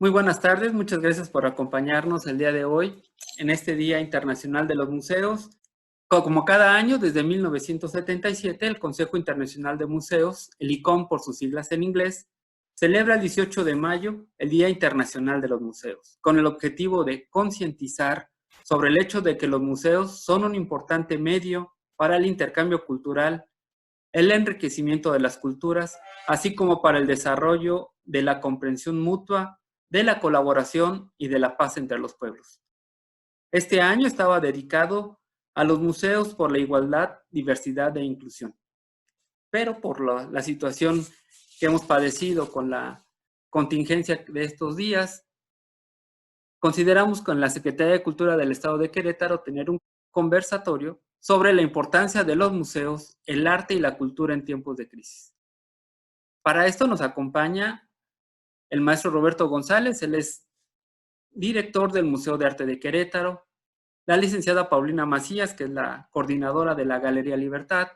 Muy buenas tardes, muchas gracias por acompañarnos el día de hoy en este Día Internacional de los Museos. Como cada año, desde 1977, el Consejo Internacional de Museos, el ICOM por sus siglas en inglés, celebra el 18 de mayo el Día Internacional de los Museos, con el objetivo de concientizar sobre el hecho de que los museos son un importante medio para el intercambio cultural, el enriquecimiento de las culturas, así como para el desarrollo de la comprensión mutua, de la colaboración y de la paz entre los pueblos. Este año estaba dedicado a los museos por la igualdad, diversidad e inclusión. Pero por la situación que hemos padecido con la contingencia de estos días, consideramos con la Secretaría de Cultura del Estado de Querétaro tener un conversatorio sobre la importancia de los museos, el arte y la cultura en tiempos de crisis. Para esto nos acompaña el maestro Roberto González, él es director del Museo de Arte de Querétaro, la licenciada Paulina Macías, que es la coordinadora de la Galería Libertad,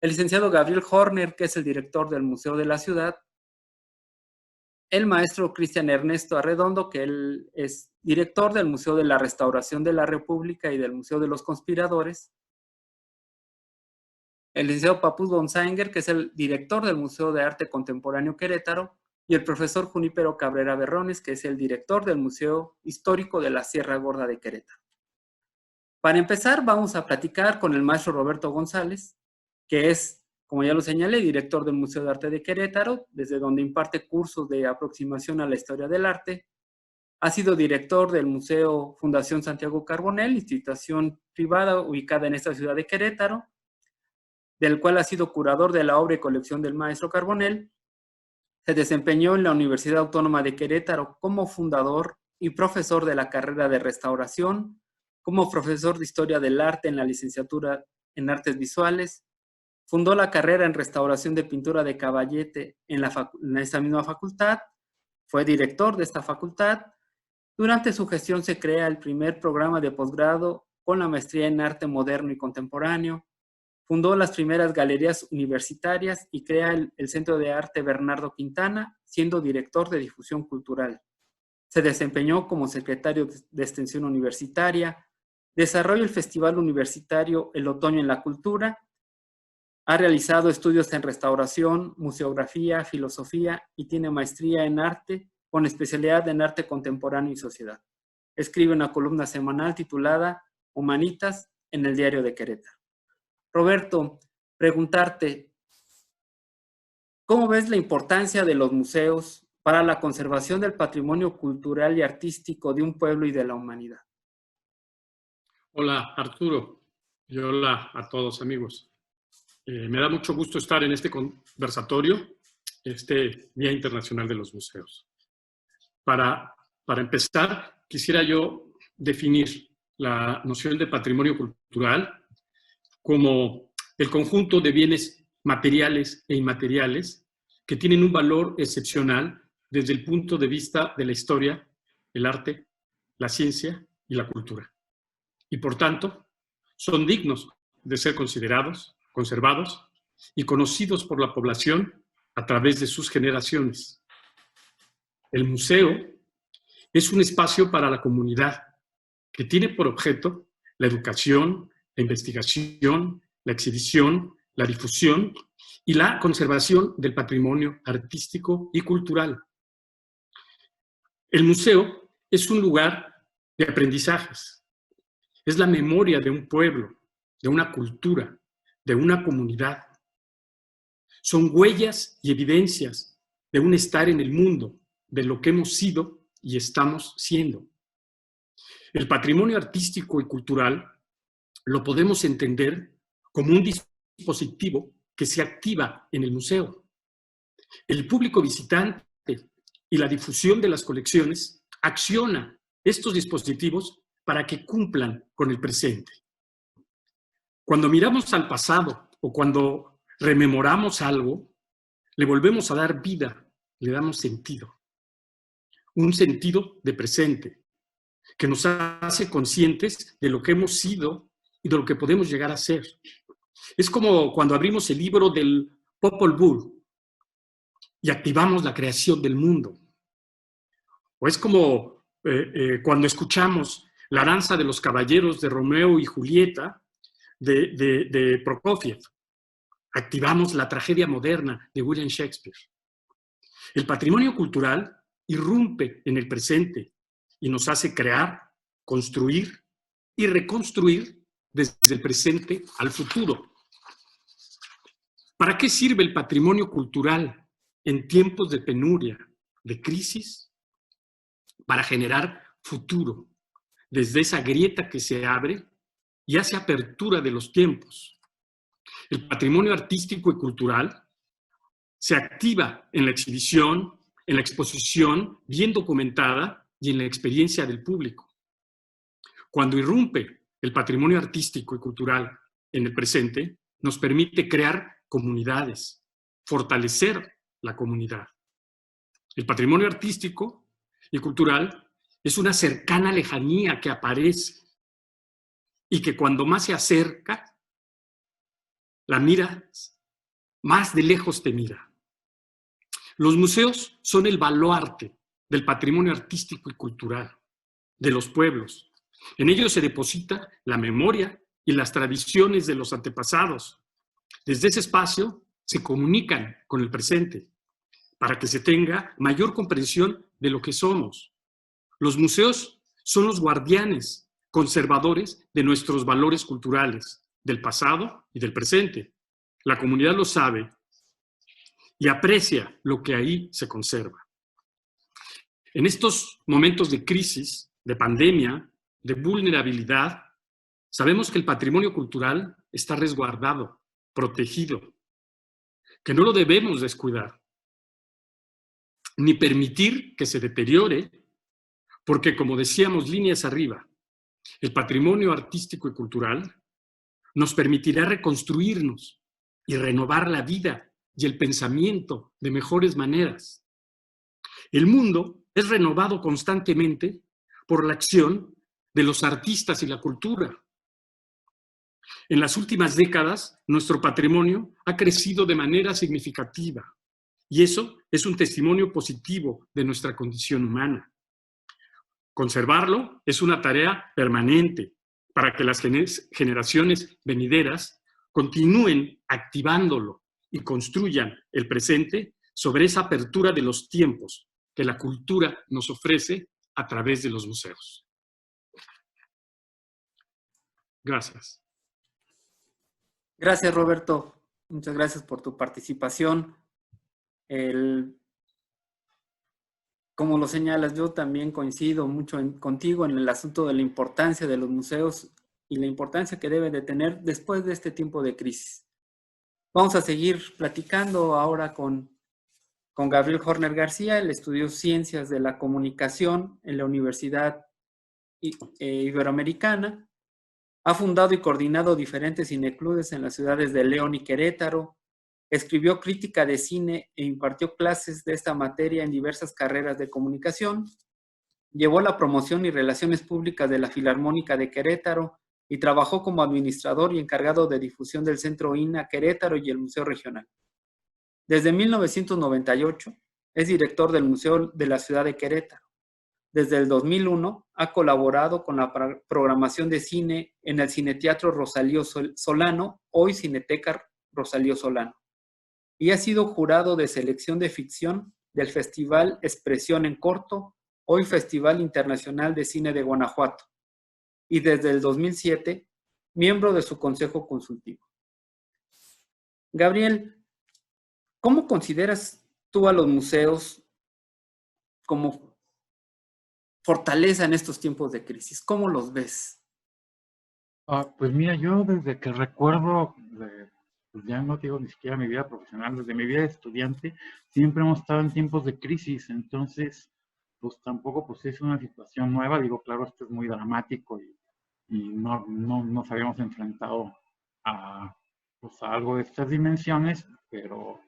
el licenciado Gabriel Horner, que es el director del Museo de la Ciudad, el maestro Cristian Ernesto Arredondo, que él es director del Museo de la Restauración de la República y del Museo de los Conspiradores, el licenciado Papus Bonsanger, que es el director del Museo de Arte Contemporáneo Querétaro, y el profesor Junípero Cabrera Berrones, que es el director del Museo Histórico de la Sierra Gorda de Querétaro. Para empezar, vamos a platicar con el maestro Roberto González, que es, como ya lo señalé, director del Museo de Arte de Querétaro, desde donde imparte cursos de aproximación a la historia del arte. Ha sido director del Museo Fundación Santiago Carbonell, institución privada ubicada en esta ciudad de Querétaro, del cual ha sido curador de la obra y colección del maestro Carbonell. Se desempeñó en la Universidad Autónoma de Querétaro como fundador y profesor de la carrera de restauración, como profesor de Historia del Arte en la licenciatura en Artes Visuales. Fundó la carrera en Restauración de Pintura de Caballete en esta misma facultad. Fue director de esta facultad. Durante su gestión se crea el primer programa de posgrado con la maestría en Arte Moderno y Contemporáneo. Fundó las primeras galerías universitarias y crea el Centro de Arte Bernardo Quintana, siendo director de difusión cultural. Se desempeñó como secretario de Extensión Universitaria, desarrolla el Festival Universitario El Otoño en la Cultura, ha realizado estudios en restauración, museografía, filosofía y tiene maestría en arte con especialidad en arte contemporáneo y sociedad. Escribe una columna semanal titulada Humanitas en el Diario de Querétaro. Roberto, preguntarte, ¿cómo ves la importancia de los museos para la conservación del patrimonio cultural y artístico de un pueblo y de la humanidad? Hola, Arturo, y hola a todos, amigos. Me da mucho gusto estar en este conversatorio, este Día Internacional de los Museos. Para empezar, quisiera yo definir la noción de patrimonio cultural como el conjunto de bienes materiales e inmateriales que tienen un valor excepcional desde el punto de vista de la historia, el arte, la ciencia y la cultura. Y por tanto, son dignos de ser considerados, conservados y conocidos por la población a través de sus generaciones. El museo es un espacio para la comunidad que tiene por objeto la educación, la investigación, la exhibición, la difusión y la conservación del patrimonio artístico y cultural. El museo es un lugar de aprendizajes. Es la memoria de un pueblo, de una cultura, de una comunidad. Son huellas y evidencias de un estar en el mundo, de lo que hemos sido y estamos siendo. El patrimonio artístico y cultural lo podemos entender como un dispositivo que se activa en el museo. El público visitante y la difusión de las colecciones acciona estos dispositivos para que cumplan con el presente. Cuando miramos al pasado o cuando rememoramos algo, le volvemos a dar vida, le damos sentido. Un sentido de presente que nos hace conscientes de lo que hemos sido y de lo que podemos llegar a ser. Es como cuando abrimos el libro del Popol Vuh y activamos la creación del mundo. O es como cuando escuchamos la danza de los caballeros de Romeo y Julieta de Prokofiev. Activamos la tragedia moderna de William Shakespeare. El patrimonio cultural irrumpe en el presente y nos hace crear, construir y reconstruir desde el presente al futuro. ¿Para qué sirve el patrimonio cultural en tiempos de penuria, de crisis? Para generar futuro, desde esa grieta que se abre y hace apertura de los tiempos. El patrimonio artístico y cultural se activa en la exhibición, en la exposición bien documentada y en la experiencia del público. Cuando irrumpe el patrimonio artístico y cultural en el presente, nos permite crear comunidades, fortalecer la comunidad. El patrimonio artístico y cultural es una cercana lejanía que aparece y que cuando más se acerca, la miras, más de lejos te mira. Los museos son el baluarte del patrimonio artístico y cultural de los pueblos. En ellos se deposita la memoria y las tradiciones de los antepasados. Desde ese espacio se comunican con el presente para que se tenga mayor comprensión de lo que somos. Los museos son los guardianes, conservadores de nuestros valores culturales, del pasado y del presente. La comunidad lo sabe y aprecia lo que ahí se conserva. En estos momentos de crisis, de pandemia, de vulnerabilidad, sabemos que el patrimonio cultural está resguardado, protegido, que no lo debemos descuidar, ni permitir que se deteriore, porque como decíamos líneas arriba, el patrimonio artístico y cultural nos permitirá reconstruirnos y renovar la vida y el pensamiento de mejores maneras. El mundo es renovado constantemente por la acción de los artistas y la cultura. En las últimas décadas, nuestro patrimonio ha crecido de manera significativa y eso es un testimonio positivo de nuestra condición humana. Conservarlo es una tarea permanente para que las generaciones venideras continúen activándolo y construyan el presente sobre esa apertura de los tiempos que la cultura nos ofrece a través de los museos. Gracias. Gracias, Roberto. Muchas gracias por tu participación. Como lo señalas, yo también coincido mucho contigo en el asunto de la importancia de los museos y la importancia que deben de tener después de este tiempo de crisis. Vamos a seguir platicando ahora con Gabriel Horner García. Él estudió Ciencias de la Comunicación en la Universidad Iberoamericana. Ha fundado y coordinado diferentes cineclubes en las ciudades de León y Querétaro. Escribió crítica de cine e impartió clases de esta materia en diversas carreras de comunicación. Llevó la promoción y relaciones públicas de la Filarmónica de Querétaro y trabajó como administrador y encargado de difusión del Centro INA Querétaro y el Museo Regional. Desde 1998 es director del Museo de la Ciudad de Querétaro. Desde el 2001 ha colaborado con la programación de cine en el Cineteatro Rosalío Solano, hoy Cineteca Rosalío Solano, y ha sido jurado de selección de ficción del Festival Expresión en Corto, hoy Festival Internacional de Cine de Guanajuato, y desde el 2007, miembro de su consejo consultivo. Gabriel, ¿cómo consideras tú a los museos como fortaleza en estos tiempos de crisis? ¿Cómo los ves? Pues mira, yo desde que recuerdo, pues ya no digo ni siquiera mi vida profesional, desde mi vida de estudiante, siempre hemos estado en tiempos de crisis, entonces, pues tampoco pues es una situación nueva, digo, claro, esto es muy dramático y no nos habíamos enfrentado pues a algo de estas dimensiones, pero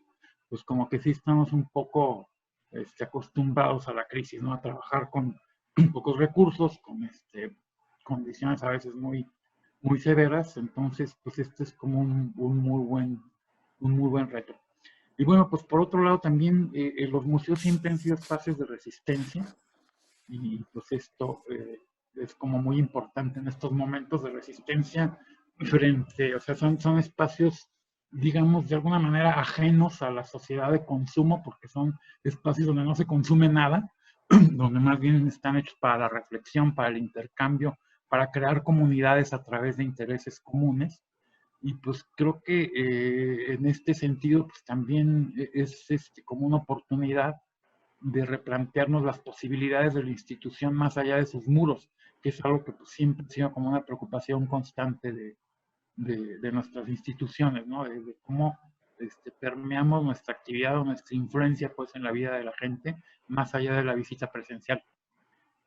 pues como que sí estamos un poco acostumbrados a la crisis, ¿no? A trabajar con pocos recursos, con condiciones a veces muy severas, entonces pues este es como un muy buen reto. Y bueno, pues por otro lado también los museos siempre han sido espacios de resistencia, y pues esto es como muy importante en estos momentos de resistencia frente, o sea, son espacios, digamos, de alguna manera ajenos a la sociedad de consumo, porque son espacios donde no se consume nada, donde más bien están hechos para la reflexión, para el intercambio, para crear comunidades a través de intereses comunes. Y pues creo que en este sentido, pues también es como una oportunidad de replantearnos las posibilidades de la institución más allá de sus muros, que es algo que pues, siempre ha sido como una preocupación constante de nuestras instituciones, ¿no? De cómo permeamos nuestra actividad o nuestra influencia pues, en la vida de la gente, más allá de la visita presencial.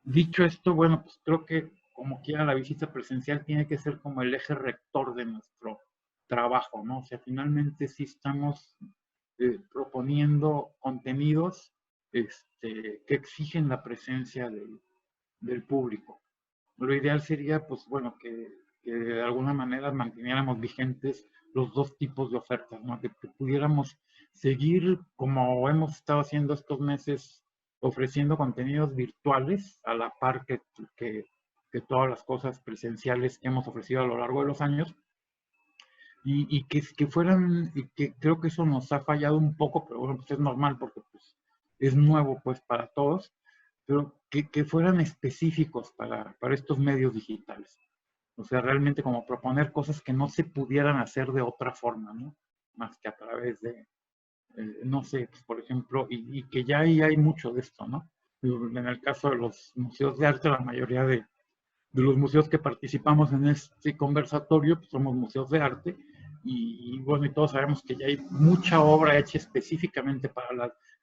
Dicho esto, bueno, pues creo que como quiera la visita presencial tiene que ser como el eje rector de nuestro trabajo, ¿no? O sea, finalmente sí estamos proponiendo contenidos que exigen la presencia del público. Lo ideal sería, pues bueno, que de alguna manera manteniéramos vigentes los dos tipos de ofertas, ¿no? Que pudiéramos seguir como hemos estado haciendo estos meses, ofreciendo contenidos virtuales a la par que todas las cosas presenciales que hemos ofrecido a lo largo de los años, y que fueran, y que creo que eso nos ha fallado un poco, pero bueno, pues es normal porque pues, es nuevo pues para todos, pero que fueran específicos para estos medios digitales. O sea, realmente como proponer cosas que no se pudieran hacer de otra forma, ¿no? Más que a través de, no sé, pues, por ejemplo, y que ya hay mucho de esto, ¿no? En el caso de los museos de arte, la mayoría de los museos que participamos en este conversatorio, pues somos museos de arte, y bueno, y todos sabemos que ya hay mucha obra hecha específicamente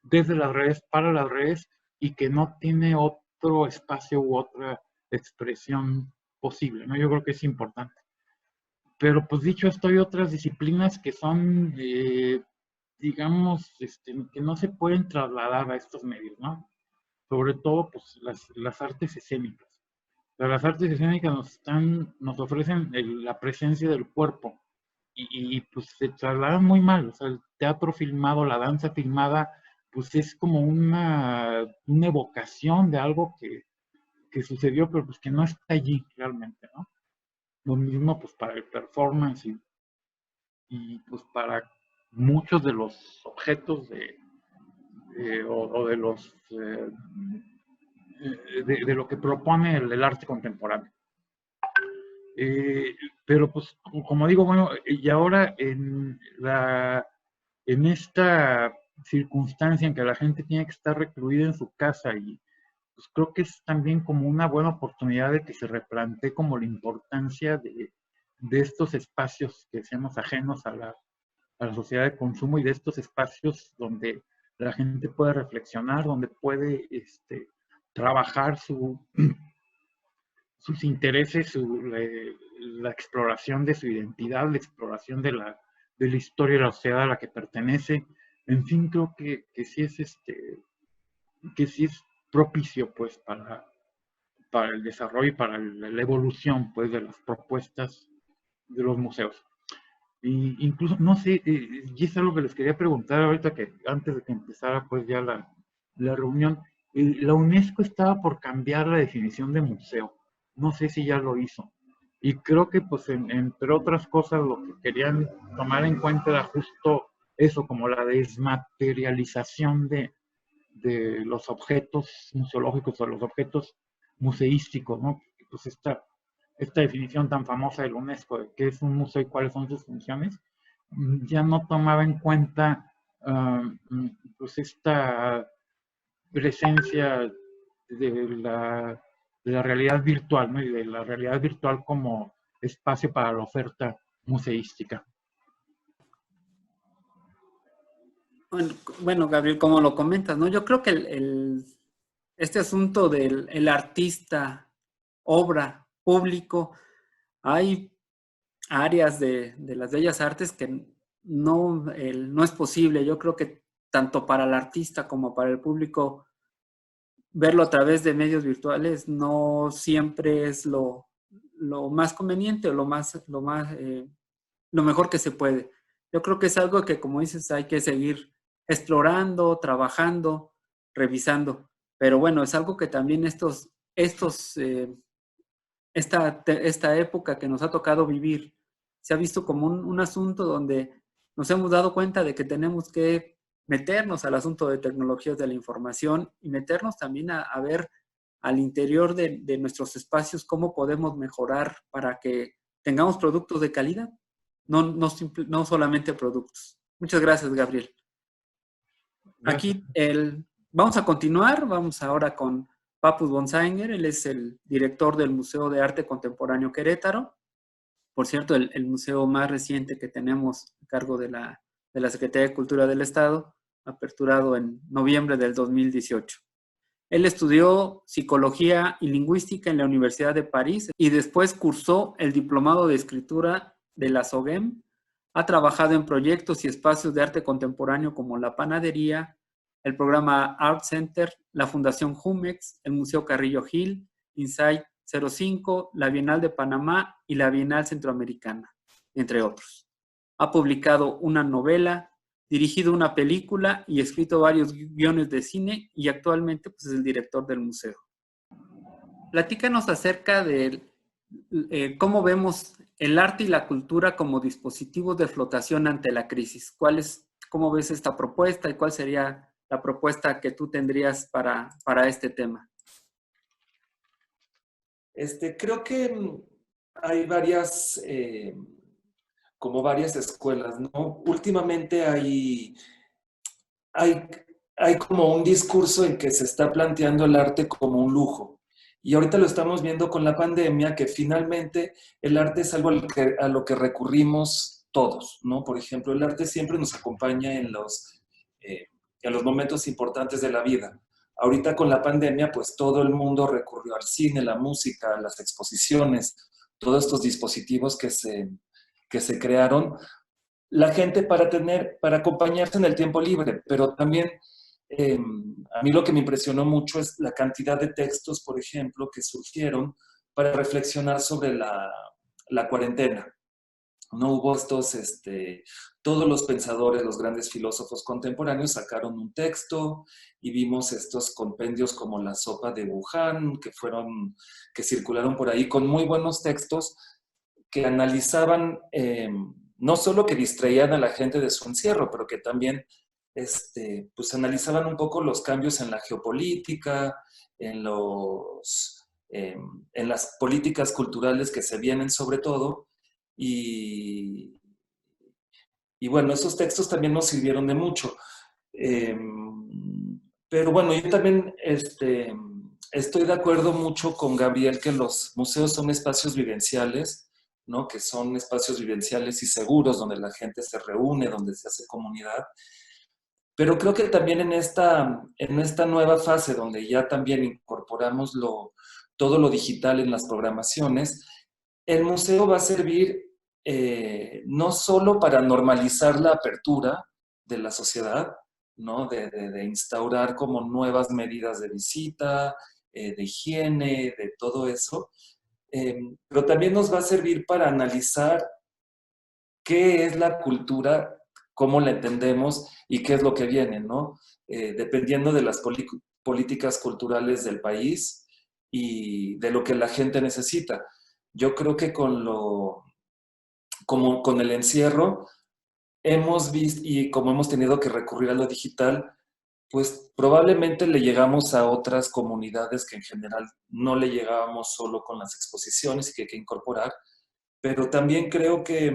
desde las redes, para las redes, y que no tiene otro espacio u otra expresión posible, ¿no? Yo creo que es importante. Pero pues dicho esto, hay otras disciplinas que son, digamos, que no se pueden trasladar a estos medios, ¿no? Sobre todo, pues, las artes escénicas. Las artes escénicas nos ofrecen la presencia del cuerpo y, pues se trasladan muy mal. O sea, el teatro filmado, la danza filmada, pues es como una evocación de algo que sucedió, pero pues que no está allí realmente, ¿no? Lo mismo pues para el performance y pues para muchos de los objetos o de los de lo que propone el arte contemporáneo. Pero pues, como digo, bueno, y ahora en esta circunstancia en que la gente tiene que estar recluida en su casa y pues creo que es también como una buena oportunidad de que se replantee como la importancia de estos espacios que seamos ajenos a la sociedad de consumo y de estos espacios donde la gente puede reflexionar, donde puede trabajar sus intereses, la exploración de su identidad, la exploración de la historia de la sociedad a la que pertenece. En fin, creo que sí es propicio pues para el desarrollo y para la evolución pues de las propuestas de los museos. Y incluso, no sé, y es algo que les quería preguntar ahorita que antes de que empezara pues ya la reunión, la UNESCO estaba por cambiar la definición de museo. No sé si ya lo hizo. Y creo que pues entre otras cosas lo que querían tomar en cuenta era justo eso, como la desmaterialización de los objetos museológicos o los objetos museísticos, ¿no? Pues esta definición tan famosa de la UNESCO de qué es un museo y cuáles son sus funciones, ya no tomaba en cuenta pues esta presencia de la realidad virtual, ¿no? Y de la realidad virtual como espacio para la oferta museística. Bueno, Gabriel, como lo comentas, ¿no? Yo creo que este asunto del el artista, obra, público, hay áreas de las bellas artes que no es posible. Yo creo que tanto para el artista como para el público, verlo a través de medios virtuales no siempre es lo más conveniente o lo mejor que se puede. Yo creo que es algo que, como dices, hay que seguir explorando, trabajando, revisando. Pero bueno, es algo que también esta época que nos ha tocado vivir se ha visto como un asunto donde nos hemos dado cuenta de que tenemos que meternos al asunto de tecnologías de la información y meternos también a ver al interior de nuestros espacios cómo podemos mejorar para que tengamos productos de calidad, no solamente productos. Muchas gracias, Gabriel. Gracias. Aquí vamos a continuar, vamos ahora con Papus Bonsager, él es el director del Museo de Arte Contemporáneo Querétaro. Por cierto, el museo más reciente que tenemos a cargo de la Secretaría de Cultura del Estado, aperturado en noviembre del 2018. Él estudió Psicología y Lingüística en la Universidad de París y después cursó el Diplomado de Escritura de la SOGEM. Ha trabajado en proyectos y espacios de arte contemporáneo como La Panadería, el programa Art Center, la Fundación Jumex, el Museo Carrillo Gil, Insight 05, la Bienal de Panamá y la Bienal Centroamericana, entre otros. Ha publicado una novela, dirigido una película y escrito varios guiones de cine y actualmente pues, es el director del museo. Platícanos acerca de cómo vemos el arte y la cultura como dispositivos de flotación ante la crisis. ¿Cómo ves esta propuesta y cuál sería la propuesta que tú tendrías para este tema? Creo que hay varias escuelas, ¿no? Últimamente hay como un discurso en que se está planteando el arte como un lujo. Y ahorita lo estamos viendo con la pandemia, que finalmente el arte es algo a lo que recurrimos todos, ¿no? Por ejemplo, el arte siempre nos acompaña en los momentos importantes de la vida. Ahorita con la pandemia, pues todo el mundo recurrió al cine, la música, las exposiciones, todos estos dispositivos que se crearon, la gente para acompañarse en el tiempo libre, pero también a mí lo que me impresionó mucho es la cantidad de textos, por ejemplo, que surgieron para reflexionar sobre la cuarentena. No hubo todos los pensadores, los grandes filósofos contemporáneos sacaron un texto y vimos estos compendios como La sopa de Wuhan, que circularon por ahí con muy buenos textos que analizaban, no solo que distraían a la gente de su encierro, pero que también pues analizaban un poco los cambios en la geopolítica, en las políticas culturales que se vienen sobre todo. Y bueno, esos textos también nos sirvieron de mucho. Pero bueno, yo también estoy de acuerdo mucho con Gabriel que los museos son espacios vivenciales, ¿no? Que son espacios vivenciales y seguros donde la gente se reúne, donde se hace comunidad. Pero creo que también en esta nueva fase donde ya también incorporamos todo lo digital en las programaciones, el museo va a servir no solo para normalizar la apertura de la sociedad, ¿no? de instaurar como nuevas medidas de visita, de higiene, de todo eso, pero también nos va a servir para analizar qué es la cultura, cómo la entendemos y qué es lo que viene, ¿no? Dependiendo de las políticas culturales del país y de lo que la gente necesita. Yo creo que como con el encierro hemos visto, y como hemos tenido que recurrir a lo digital, pues probablemente le llegamos a otras comunidades que en general no le llegábamos solo con las exposiciones y que hay que incorporar, pero también creo que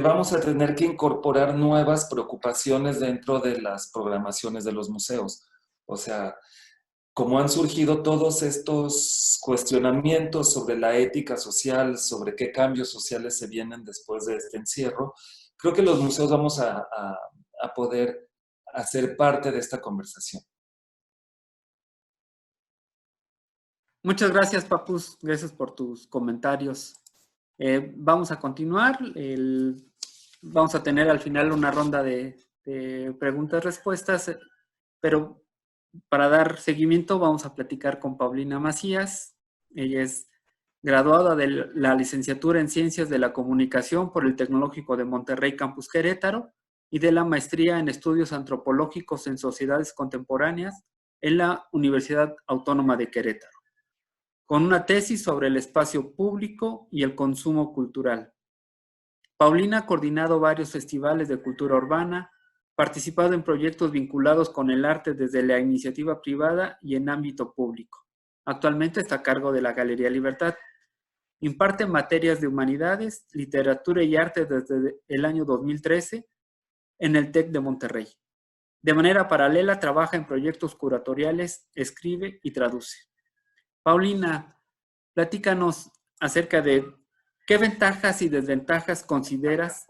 vamos a tener que incorporar nuevas preocupaciones dentro de las programaciones de los museos. O sea, como han surgido todos estos cuestionamientos sobre la ética social, sobre qué cambios sociales se vienen después de este encierro, creo que los museos vamos a poder hacer parte de esta conversación. Muchas gracias, Papus. Gracias por tus comentarios. Vamos a continuar. Vamos a tener al final una ronda de preguntas-respuestas, pero para dar seguimiento vamos a platicar con Paulina Macías. Ella es graduada de la licenciatura en Ciencias de la Comunicación por el Tecnológico de Monterrey, Campus Querétaro. y de la maestría en estudios antropológicos en sociedades contemporáneas en la Universidad Autónoma de Querétaro, con una tesis sobre el espacio público y el consumo cultural. Paulina ha coordinado varios festivales de cultura urbana, participado en proyectos vinculados con el arte desde la iniciativa privada y en ámbito público. Actualmente está a cargo de la Galería Libertad. Imparte materias de humanidades, literatura y arte desde el año 2013 en el TEC de Monterrey. De manera paralela trabaja en proyectos curatoriales, escribe y traduce. Paulina, platícanos acerca de qué ventajas y desventajas consideras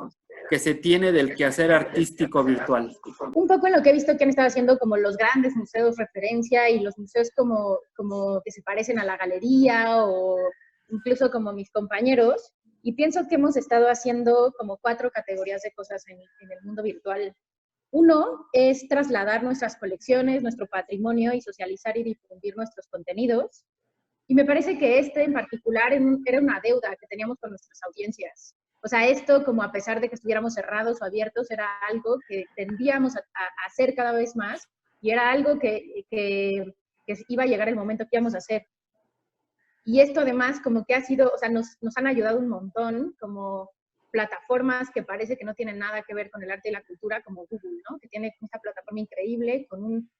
que se tiene del quehacer artístico virtual. Un poco en lo que he visto que han estado haciendo como los grandes museos referencia y los museos como que se parecen a la galería o incluso como mis compañeros, y pienso que hemos estado haciendo como 4 categorías de cosas en el mundo virtual. Uno es trasladar nuestras colecciones, nuestro patrimonio y socializar y difundir nuestros contenidos. Y me parece que este en particular era una deuda que teníamos con nuestras audiencias. O sea, esto como a pesar de que estuviéramos cerrados o abiertos, era algo que tendíamos a hacer cada vez más y era algo que iba a llegar el momento que íbamos a hacer. Y esto además como que ha sido, o sea, nos han ayudado un montón como plataformas que parece que no tienen nada que ver con el arte y la cultura, como Google, ¿no? Que tiene esta plataforma increíble con un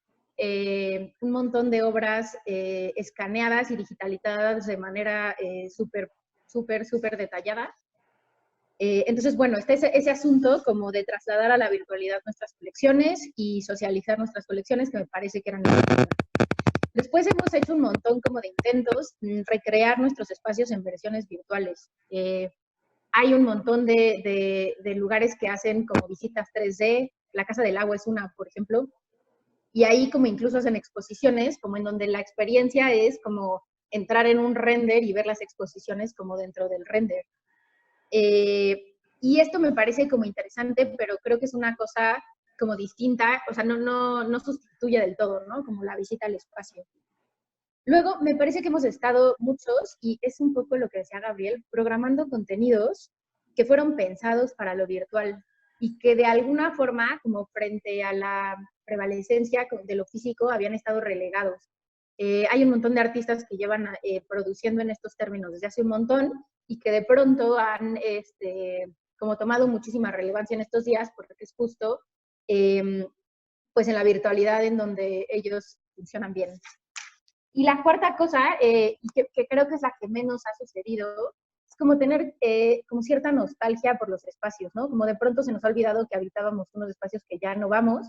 montón de obras escaneadas y digitalizadas de manera súper detallada. Entonces, bueno, está ese asunto como de trasladar a la virtualidad nuestras colecciones y socializar nuestras colecciones, que me parece que eran importantes. Después hemos hecho un montón como de intentos recrear nuestros espacios en versiones virtuales. Hay un montón de lugares que hacen como visitas 3D. La Casa del Agua es una, por ejemplo. Y ahí como incluso hacen exposiciones, como en donde la experiencia es como entrar en un render y ver las exposiciones como dentro del render. Y esto me parece como interesante, pero creo que es una cosa como distinta, o sea, no sustituye del todo, ¿no? Como la visita al espacio. Luego, me parece que hemos estado muchos, y es un poco lo que decía Gabriel, programando contenidos que fueron pensados para lo virtual y que de alguna forma, como frente a la prevalecencia de lo físico, habían estado relegados. Hay un montón de artistas que llevan produciendo en estos términos desde hace un montón y que de pronto han como tomado muchísima relevancia en estos días porque es justo pues en la virtualidad en donde ellos funcionan bien. Y la cuarta cosa, que creo que es la que menos ha sucedido, es como tener como cierta nostalgia por los espacios, ¿no? Como de pronto se nos ha olvidado que habitábamos unos espacios que ya no vamos.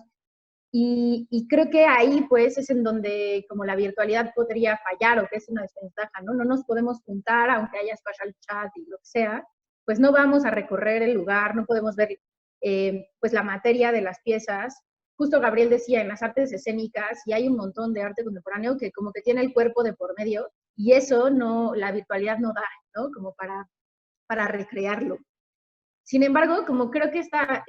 Y creo que ahí, pues, es en donde como la virtualidad podría fallar o que es una desventaja, ¿no? No nos podemos juntar, aunque haya special chat y lo que sea, pues no vamos a recorrer el lugar, no podemos ver, pues, la materia de las piezas. Justo Gabriel decía, en las artes escénicas, y hay un montón de arte contemporáneo que como que tiene el cuerpo de por medio, y eso no, la virtualidad no da, ¿no? Como para recrearlo. Sin embargo, como creo que esta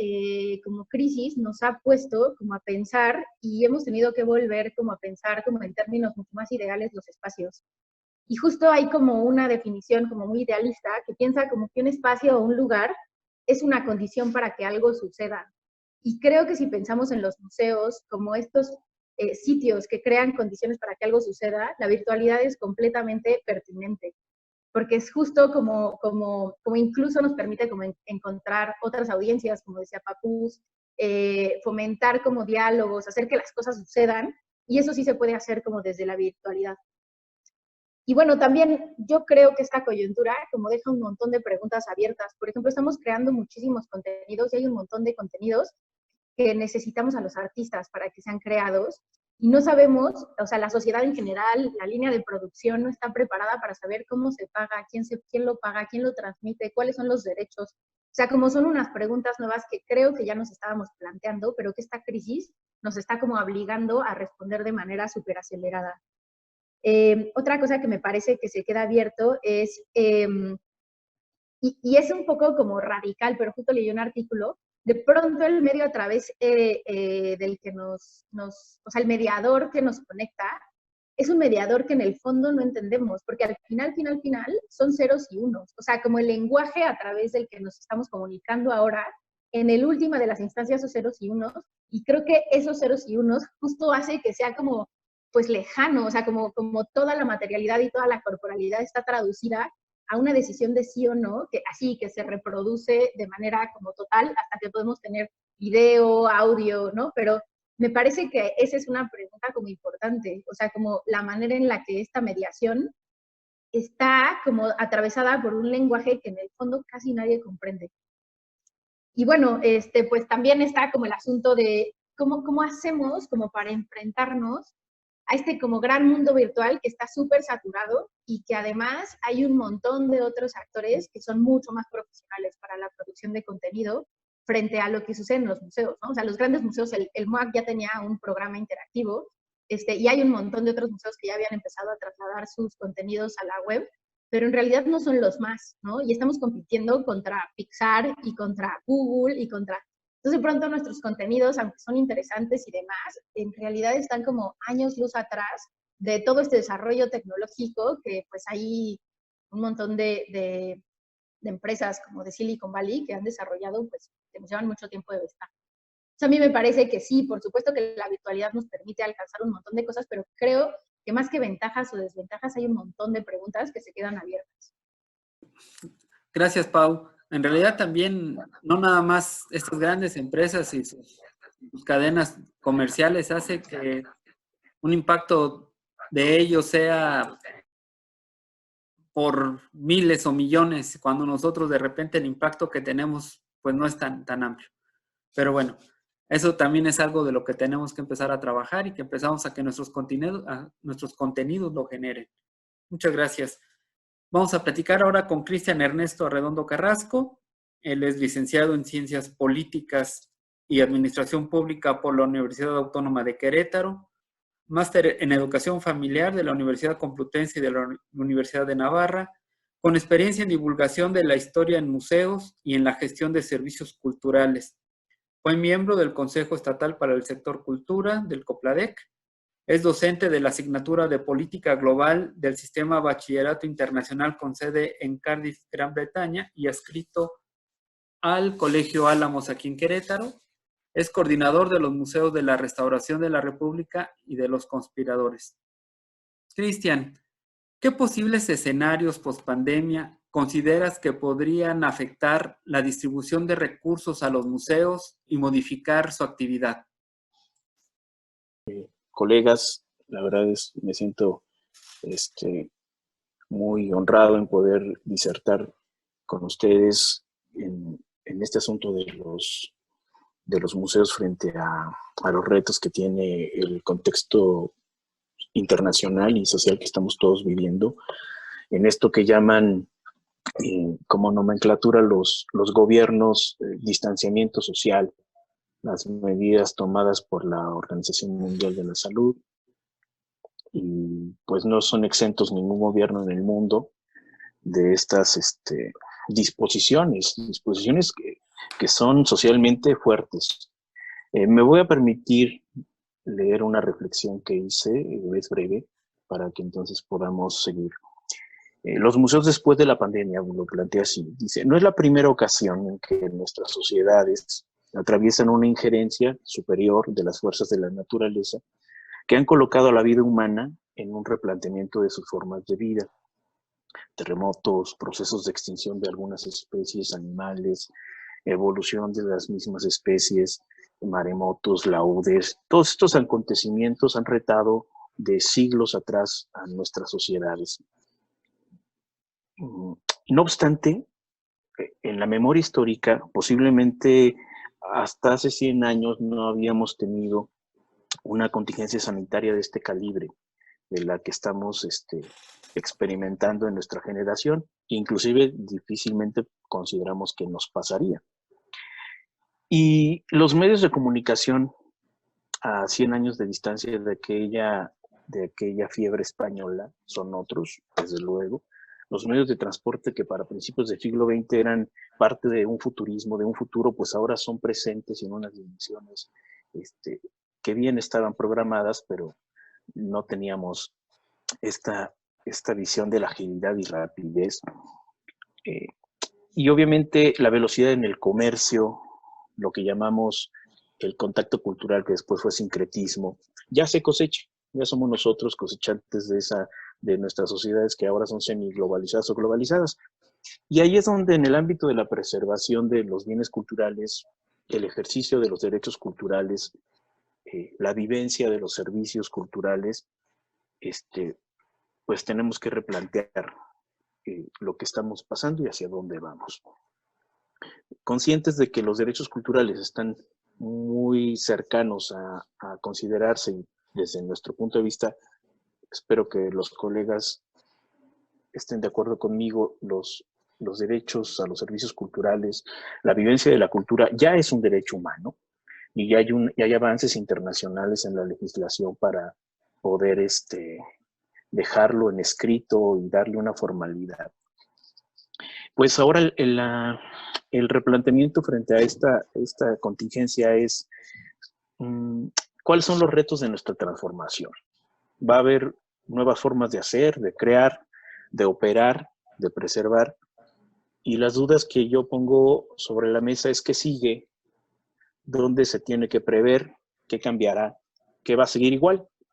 como crisis nos ha puesto como a pensar y hemos tenido que volver como a pensar como en términos mucho más ideales los espacios. Y justo hay como una definición como muy idealista que piensa como que un espacio o un lugar es una condición para que algo suceda. Y creo que si pensamos en los museos como estos sitios que crean condiciones para que algo suceda, la virtualidad es completamente pertinente. Porque es justo como incluso nos permite como encontrar otras audiencias, como decía Papus, fomentar como diálogos, hacer que las cosas sucedan, y eso sí se puede hacer como desde la virtualidad. Y bueno, también yo creo que esta coyuntura como deja un montón de preguntas abiertas. Por ejemplo, estamos creando muchísimos contenidos y hay un montón de contenidos que necesitamos a los artistas para que sean creados, y no sabemos, o sea, la sociedad en general, la línea de producción no está preparada para saber cómo se paga, quién lo paga, quién lo transmite, cuáles son los derechos. O sea, como son unas preguntas nuevas que creo que ya nos estábamos planteando, pero que esta crisis nos está como obligando a responder de manera súper acelerada. Otra cosa que me parece que se queda abierto es, y es un poco como radical, pero justo leí un artículo, de pronto el medio a través del que o sea, el mediador que nos conecta, es un mediador que en el fondo no entendemos, porque al final son ceros y unos. O sea, como el lenguaje a través del que nos estamos comunicando ahora en el última de las instancias esos ceros y unos, y creo que esos ceros y unos justo hace que sea como, pues lejano, o sea, como toda la materialidad y toda la corporalidad está traducida a una decisión de sí o no, que así, que se reproduce de manera como total, hasta que podemos tener video, audio, ¿no? Pero me parece que esa es una pregunta como importante, o sea, como la manera en la que esta mediación está como atravesada por un lenguaje que en el fondo casi nadie comprende. Y bueno, pues también está como el asunto de cómo hacemos como para enfrentarnos a este como gran mundo virtual que está súper saturado y que además hay un montón de otros actores que son mucho más profesionales para la producción de contenido frente a lo que sucede en los museos, ¿no? O sea, los grandes museos, el MOAC ya tenía un programa interactivo, y hay un montón de otros museos que ya habían empezado a trasladar sus contenidos a la web, pero en realidad no son los más, ¿no? Y estamos compitiendo contra Pixar y contra Google y contra... Entonces, de pronto nuestros contenidos, aunque son interesantes y demás, en realidad están como años luz atrás de todo este desarrollo tecnológico que pues hay un montón de empresas como de Silicon Valley que han desarrollado, pues, que nos llevan mucho tiempo de vista. A mí me parece que sí, por supuesto que la virtualidad nos permite alcanzar un montón de cosas, pero creo que más que ventajas o desventajas hay un montón de preguntas que se quedan abiertas. Gracias, Pau. En realidad también, no nada más estas grandes empresas y sus cadenas comerciales hace que un impacto de ellos sea por miles o millones, cuando nosotros de repente el impacto que tenemos pues no es tan amplio. Pero bueno, eso también es algo de lo que tenemos que empezar a trabajar y que empezamos a que nuestros contenidos lo generen. Muchas gracias. Vamos a platicar ahora con Cristian Ernesto Arredondo Carrasco. Él es licenciado en Ciencias Políticas y Administración Pública por la Universidad Autónoma de Querétaro, máster en Educación Familiar de la Universidad Complutense y de la Universidad de Navarra, con experiencia en divulgación de la historia en museos y en la gestión de servicios culturales. Fue miembro del Consejo Estatal para el Sector Cultura, del COPLADEC. Es docente de la asignatura de Política Global del Sistema Bachillerato Internacional con sede en Cardiff, Gran Bretaña, y adscrito al Colegio Álamos aquí en Querétaro. Es coordinador de los Museos de la Restauración de la República y de los Conspiradores. Cristian, ¿qué posibles escenarios pospandemia consideras que podrían afectar la distribución de recursos a los museos y modificar su actividad? Colegas, la verdad es me siento muy honrado en poder disertar con ustedes en este asunto de los museos frente a los retos que tiene el contexto internacional y social que estamos todos viviendo, en esto que llaman como nomenclatura los gobiernos, distanciamiento social, las medidas tomadas por la Organización Mundial de la Salud, y pues no son exentos ningún gobierno en el mundo de estas disposiciones que son socialmente fuertes. Me voy a permitir leer una reflexión que hice, es breve, para que entonces podamos seguir. Los museos después de la pandemia, lo plantea así, dice, no es la primera ocasión en que nuestras sociedades atraviesan una injerencia superior de las fuerzas de la naturaleza que han colocado a la vida humana en un replanteamiento de sus formas de vida. Terremotos, procesos de extinción de algunas especies animales, evolución de las mismas especies, maremotos, laúdes, todos estos acontecimientos han retado de siglos atrás a nuestras sociedades. No obstante, en la memoria histórica, posiblemente hasta hace 100 años no habíamos tenido una contingencia sanitaria de este calibre, de la que estamos experimentando en nuestra generación. Inclusive difícilmente consideramos que nos pasaría. Y los medios de comunicación a 100 años de distancia de aquella fiebre española son otros, desde luego. Los medios de transporte que para principios del siglo XX eran parte de un futurismo, de un futuro, pues ahora son presentes en unas dimensiones que bien estaban programadas, pero no teníamos esta visión de la agilidad y rapidez. Y obviamente la velocidad en el comercio, lo que llamamos el contacto cultural, que después fue sincretismo, ya se cosecha. Ya somos nosotros cosechantes de nuestras sociedades que ahora son semi-globalizadas o globalizadas. Y ahí es donde en el ámbito de la preservación de los bienes culturales, el ejercicio de los derechos culturales, la vivencia de los servicios culturales, pues tenemos que replantear lo que estamos pasando y hacia dónde vamos. Conscientes de que los derechos culturales están muy cercanos a considerarse desde nuestro punto de vista, espero que los colegas estén de acuerdo conmigo, los derechos a los servicios culturales, la vivencia de la cultura ya es un derecho humano y ya hay avances internacionales en la legislación para poder dejarlo en escrito y darle una formalidad. Pues ahora el replanteamiento frente a esta contingencia es ¿cuáles son los retos de nuestra transformación? Va a haber nuevas formas de hacer, de crear, de operar, de preservar. Y las dudas que yo pongo sobre la mesa es qué sigue, dónde se tiene que prever, qué cambiará, qué va a seguir igual.